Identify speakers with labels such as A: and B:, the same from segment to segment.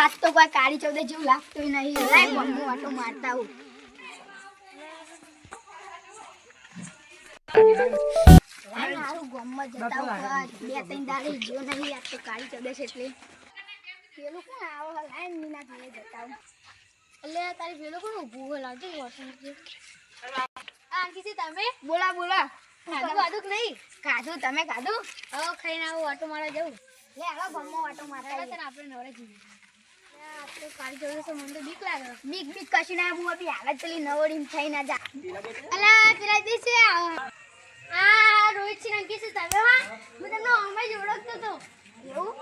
A: આજ તો કોઈ કાળી ચૌદસ જેવું લાગતું નહીં. લાય ગમો આટો મારતા હું. લાય મારું ગમમાં જતા હું. બે ત્રણ દાડે જો નહીં આજ તો કાળી ચૌદસ એટલે પેલું કોણ આવો લાય નીના જોડે જતા હું. એટલે તારી પેલું કોણ ઊભું હોય લાવજો વોશિંગ. આંકીથી તમે બોલા બોલા. ખાધું ખાધું નહીં? ખાધું. તમે ખાધું? હવે ખાઈને આવું આટો મારવા જવું. લે હાલો ગમો આટો મારતા આપણે નવરે જઈએ. આપણે કાળી ચૌદસ મને તો બીક લાગે. બીક બીક કશું ના. હું અભી હાલત પેલી નવડી થઈ ના જા. અલા પેલા દિવસે આ રોહિત સિંહ અંકિત છે તમે? હા હું તમને અમે જ ઓળખતો તો. એવું?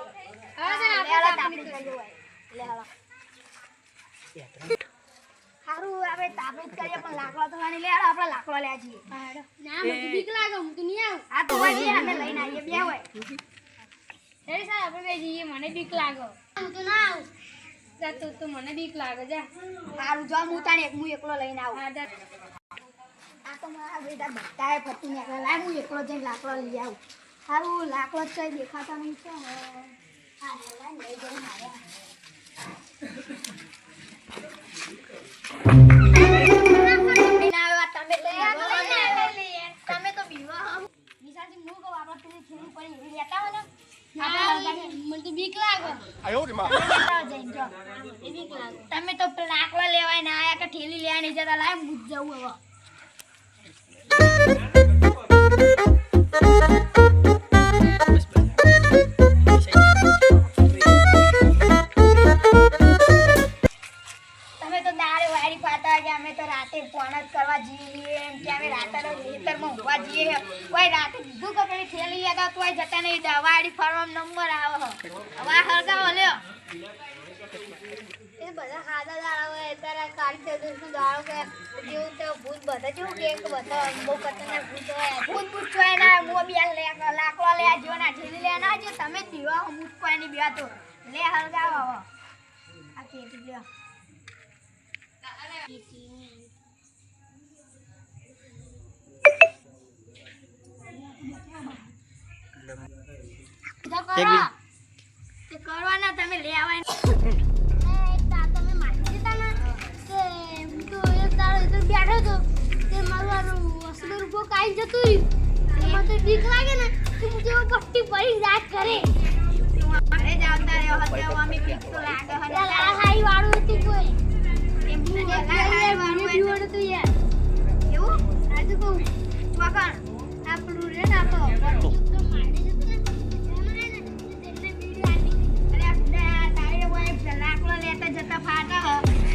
A: હવે આપણે લે હાલો. હારું આપણે તાપે કરીએ પણ લાકડા તો ખાની લે હાલો. આપણે લાકડા લે જઈએ. ના મને બીક લાગે. હું તો નહીં આવું. આ તો હોય અમે લઈને આવીએ બે હોય. એ સાહેબ આપણે બે જઈએ. મને બીક લાગે. હું તો ના આવું. તો મને બીક લાગે. જા હારું જો હું એકલો લઈને આવું. આ તો મારા બેટા બધાએ ફરતી નીકળે. લાય હું એકલો જઈને લાકડો લઈ આવું. હારું લાકડો કઈ દેખાતા નહીં છે. હા લઈ જઈને આવ્યા. તમે તો બીવા વિશાલજી હું કહું આપણે પેલી છોરી પડી એવી લેતા હોય ને. મને તો બીક લાગે. તમે તો લાકડા લેવાય ના આયા કે ઠેલી લેવા નહીં જતા. લાય હું જવું હવે. તમે તો દાડે વાડી પાતા કે અમે તો રાતે પોણત કરવા જઈએ એમ કે અમે રાતે ખેતરમાં ઊંઘવા જઈએ. કોઈ રાતે કીધું કે પેલી ઠેલી લેતા તોય જતા નહીં. વાડી ફરવામાં નંબર આવે. હવે હળગાવો લ્યો. એ બધા ખાધા દાડા હોય અત્યારે કાળી ચૌદસનો દાડો કે જેવું તો ભૂત બધા જેવું કે બધા બહુ ખતરનાક ભૂત હોય. ભૂત ચોય ના મોબિયા લે લાકડા લે જો ના ઠેલી લે ના જો તમે દીવા હું કોઈ નહીં બેવા તો લે હળગાવો હવે. આ કેટી લ્યો. કરવાના તમે લે આવાય. બેઠો તો તે મારું અસલું રૂપો કાઈ જતું રહ્યું. મને બીક લાગે ને તો મુજે પટ્ટી પડી રાત કરે. અરે જાવતા રે હતો અમે બીક તો લાગે. હલા હાઈ વાળું હતું કોઈ. એમ કે હાઈ વાળું હતું યાર. એવું આજુ કો વગણ આપણું રે ના તો તો મારી જતું ને તેમને બીડી આલી. અરે આપડા તારે હોય લાકડો લેતા જતા ફાટા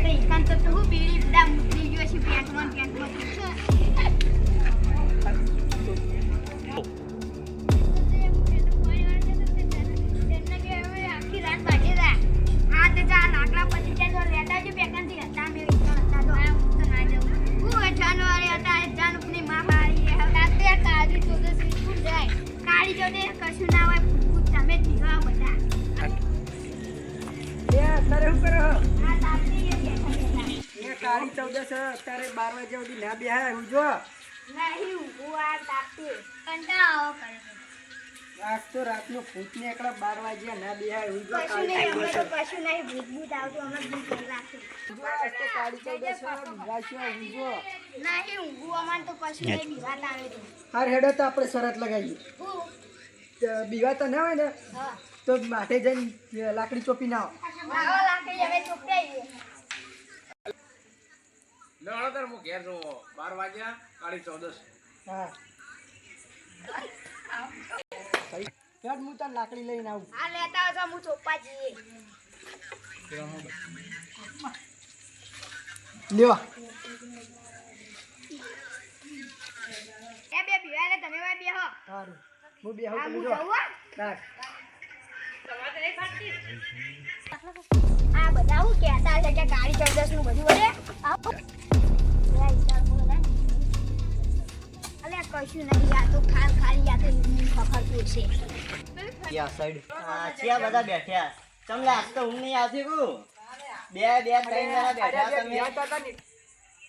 A: તો ઇકાન તો તું બીડી બડા મુતી ગયો છે પેટમાં પેટમાં. કશું ના હોય તમે પીવા બધા.
B: અત્યારે શું કરો?
A: આ તાપી બેઠા
B: એ કાળી ચૌદસ અત્યારે 12 વાગ્યા સુધી ના બેહાય. હું જો
A: નહીં હું આ તાપી કંટાળો કરે.
B: આજ તો રાતનો ભૂત ને એકલા 12 વાગ્યા ના બેહાય. હું જો
A: કશું નહીં અમે તો કશું નહીં. ભૂત ભૂત આવતું અમે ભૂત રાખી.
B: આજ તો કાળી ચૌદસ બીવાશ્યો. હું જો
A: નહીં ઊંઘું અમારે તો કશું નહીં. બીવાત આવે તો
B: હાર હેડો તો આપણે શરત લગાવીએ.
A: હું
B: બીવાતા ના હોય ને
A: હા
B: તો માથે જઈને લાકડી ચોપી ના આવો.
A: આવો લાકડી હવે ચોપડાઈએ.
C: લડતર હું ઘેર જો 12 વાગ્યા કાળી ચૌદસ.
B: હા હેડ હું તાર લાકડી લઈને આવું.
A: આ લેતા આવજો હું ચોપા જઈએ.
B: લેવા
A: એ બે બીવાલે તમે બે બેહો.
B: સારું હું બે
A: આ
B: આવું
A: હું
B: જો
A: જવું હો.
B: રાખ.
A: આ બધા હું કહેતા છે કે કાળી ચૌદસ નું બધું વળે આવો. અલે કશું નહીં. આ તો ખાલી આ તો ખખડતું છે.
D: યા સાઈડ ચિયા બધા બેઠ્યા. તમને આજ તો ઊંઘ નહીં આવતી કુ? બે ત્રણ જણા બેઠા તમે.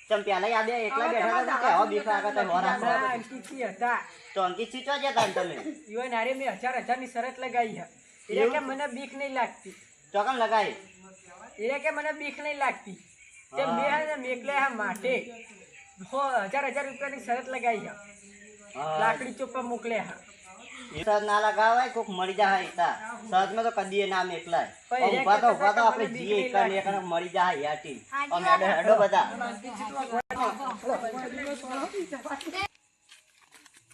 D: ચમ પેલા યાદ એકલા બેઠા હતા કે હવે બીક લાગે તો મોરા
B: ના, અંકિતજી હતા.
D: તો અંકિત ચીચવા જતા ને તમે?
B: ઈવન હારે મેં 1000 ની શરત લગાવી છે. એટલે કે મને બીક નહીં લાગતી.
D: ચોકન લગાઈ
B: એ કે મને બીક નહીં લાગતી તે
D: હા.
B: મેં હે ને મેકલે હા માટે 1000 રૂપિયાની શરત લગાવી છે લાકડી ચોપા મોકલે હા
D: એ શરત ના લગાવાય કોક મરી જાય ઈતા શરતમાં તો કદી ના મેકલાય
B: પણ એ
D: ઉભા તો
B: કહેતા
D: આપણે
B: મને
D: જીએ
B: બીક નહીં
D: એકને મરી જાય યાટી અમે હેડો બધા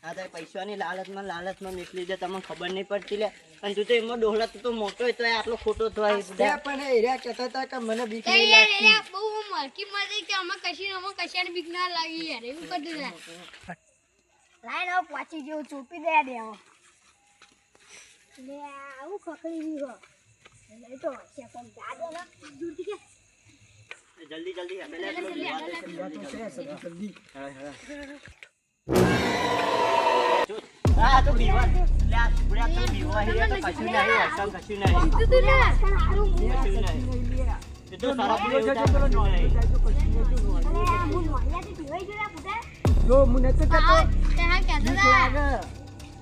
D: આ તો પૈસાની લાલચમાં નીકળી જાય તમને ખબર નહીં પડતી લે અને તું તો એમાં ડોહલા તું તો મોટો હોય તો આટલો ખોટો થાય
B: ત્યાં પણ એરિયા કહેતા હતા કે મને બીક નહીં
A: યાર
B: લાગતી
A: એ બહુ મરકી મરી કે અમે કશાની બીક ના લાગી યાર એવું કરતું યાર લાઈન આવ પાછી જેવું ચોપી દે દેવો લે આવું ખખડી ગયું હો લે તો છે પણ દાદો ના દૂરથી કે
D: જલ્દી હા તો બીવા લે આ પૂરા તો બીવા હે તો કશું નહીં અસમ કશું નહીં
A: તું તો લે સારું
D: કશું નહીં એ તો સારા પીલો જજો પેલો નહીં
A: હું નોયાથી પીવાઈ ગયો પુતા
B: જો મને તો કહેતો
A: હા કહેતા હતા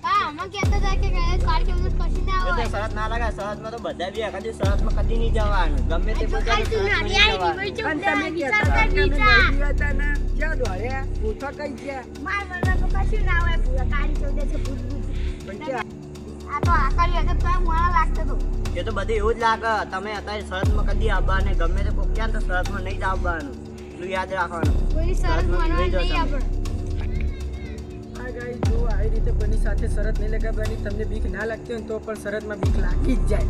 A: હા અમે કહેતા હતા કે કાર કે મને કશી ના
D: એ તો
A: હોય
D: શરત ના લાગે શરતમાં તો બધા બી કદી શરતમાં કદી નહીં જવાનું ગમે તે
A: જો
D: બધા
A: કાલ તું નાની આવી ગઈ
B: અને
A: છે
B: તમે
A: વિચાર
B: કહેતા
A: કર
B: હતા કે અમે
A: વિચાર
B: નહીં હતા ને ક્યાં દોડ્યા ઓછા કઈ ગયા
A: માર મરવા તો કશું ના હોય પૂરા કાળી ચૌદે છે ભૂત
B: પણ ક્યાં
A: આ તો આકારી હતા તો મોણા લાગતો તો
D: એ તો બધું એવું જ લાગે તમે અત્યારે શરતમાં કદી આવવા ને ગમે તે કોઈ ક્યાં તો શરતમાં નહીં જ આવવાનું એટલું યાદ રાખવાનું
A: કોઈ સરસ
D: શરતમાં
A: માનવા
D: નહીં
A: નહીં
D: જાઓ
A: આપણે
B: આ ગાઈ જો આવી રીતે કોઈની સાથે શરત નહીં લગાવવાની તમને બીક ના લાગતી હોય ને તો પણ શરતમાં બીક લાગી જ જાય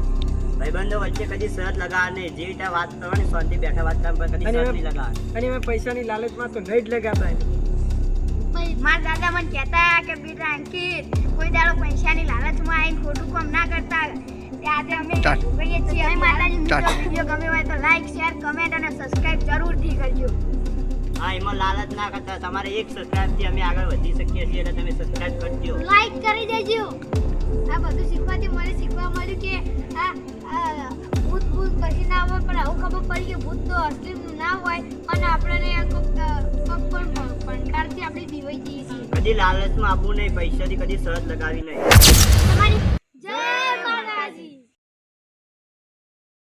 D: ભાઈબંધો વચ્ચે કદી શરત લગાવવા નહીં જે રીતે વાત કરવાની શાંતિ બેઠા વાત કરવા કદી
B: અને
D: શરત
B: એમાં-
D: નહીં લગાવવાની
B: અને એમાં પૈસાની લાલચમાં તો નહીં જ લગાવતા
A: મારા દાદા મને કહેતા કે બેટા અંકિત કોઈ દાડો પૈસાની લાલચમાં આવીને ખોટું કામ ના કરતા આજે અમે કહીએ છીએ અમે માતાજીનો વિડીયો ગમે હોય તો લાઈક શેર કમેન્ટ અને સબસ્ક્રાઇબ જરૂરથી કરજો
D: હા એમાં લાલચ ના કરતા તમારે એક સબસ્ક્રાઇબ થી અમે આગળ વધી શકીએ છીએ એટલે તમે સબસ્ક્રાઇબ કરજો
A: લાઈક કરી દેજો આ બધું શીખવાથી મને શીખવા મળ્યું કે આ ભૂત કશી ના હોય પણ આવું ખબર પડી કે ભૂત તો અસલી ના હોય અને આપણને પણ ભણકારથી આપણે દીવાઈ જઈએ છીએ
D: કદી લાલચમાં આપવું નહીં પૈસાથી કદી શરત લગાવી નહીં
A: તમારી